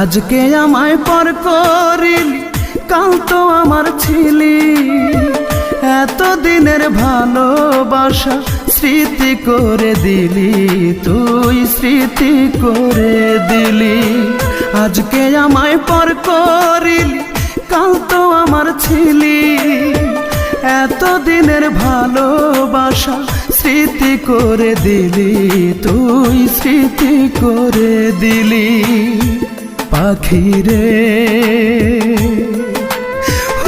আজকে আমায় পর করিলি, কাল তো আমার ছিলি। এত দিনের ভালোবাসা স্মৃতি করে দিলি, তুই স্মৃতি করে দিলি। আজকে আমায় পর করিলি, কাল তো আমার ছিলি। এত দিনের ভালোবাসা স্মৃতি করে দিলি, তুই স্মৃতি করে দিলি। পাখি রে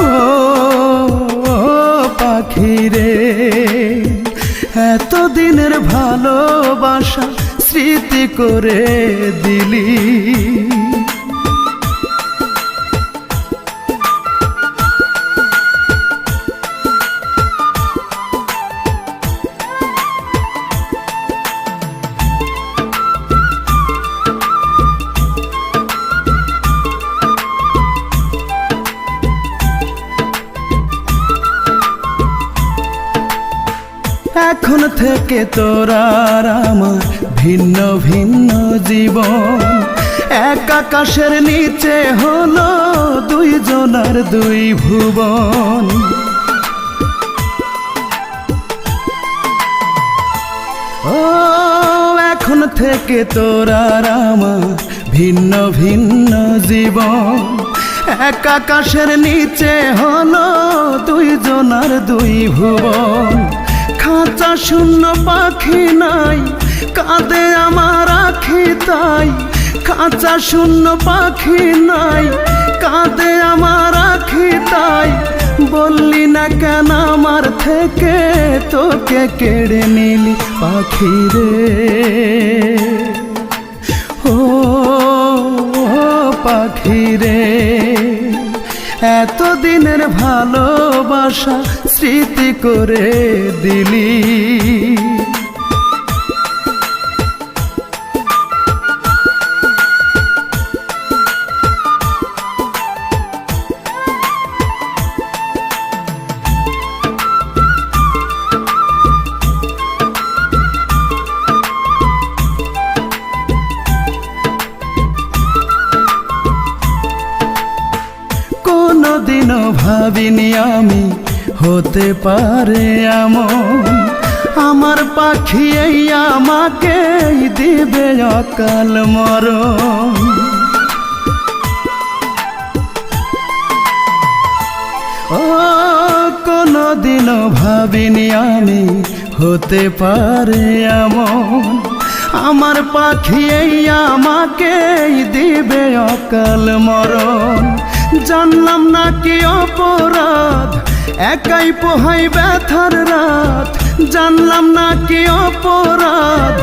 ও পাখি রে, এত দিনের ভালোবাসা স্মৃতি করে দিলি। এখন থেকে তোর আর আমার ভিন্ন ভিন্ন জীবন। এক আকাশের নিচে হলো দুইজনার দুই ভুবন। ও এখন থেকে তোর আর আমার ভিন্ন ভিন্ন জীবন। এক আকাশের নিচে হলো দুইজনার দুই ভুবন। খাঁচা শূন্য পাখি নাই, কাঁদে আমার আখি তাই। খাঁচা শূন্য পাখি নাই, কাঁদে আমার আখি তাই। বললি না কেন আমার থেকে, তোকে কেড়ে নিলি পাখি রে ও পাখি রে। এত দিনের ভালোবাসা স্মৃতি করে দিলি। কোনদিনও ভাবিনি আমি হতে পারে এমন। আমার পাখি এই আমাকে দিবে অকাল মরণ। ও কোনদিনও ভাবিনি আমি হতে পারে এমন। আমার পাখি এই আমাকে দিবে অকাল মরণ। জানলাম না কি অপরাধ, একাই পোহাই ব্যথার রাত। জানলাম না কি অপরাধ,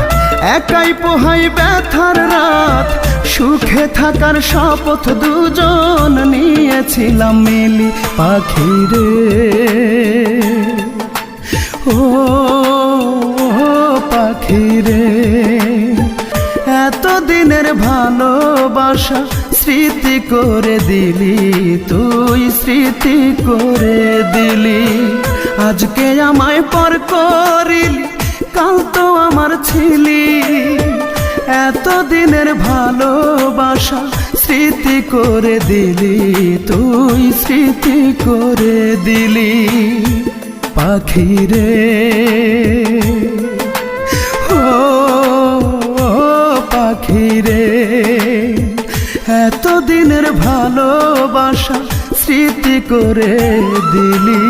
একাই পোহাই ব্যথার রাত। সুখে থাকার শপথ দুজন নিয়েছিলাম মিলি পাখি রে ও পাখি রে। এত দিনের ভালোবাসা স্মৃতি করে দিলি, তুই স্মৃতি করে দিলি। আজকে আমায় পর করিলি, কাল তো আমার ছিলি। এত দিনের ভালোবাসা স্মৃতি করে দিলি, তুই স্মৃতি করে দিলি। পাখি রে ও পাখি রে, এত দিনের ভালোবাসা স্মৃতি করে দিলি।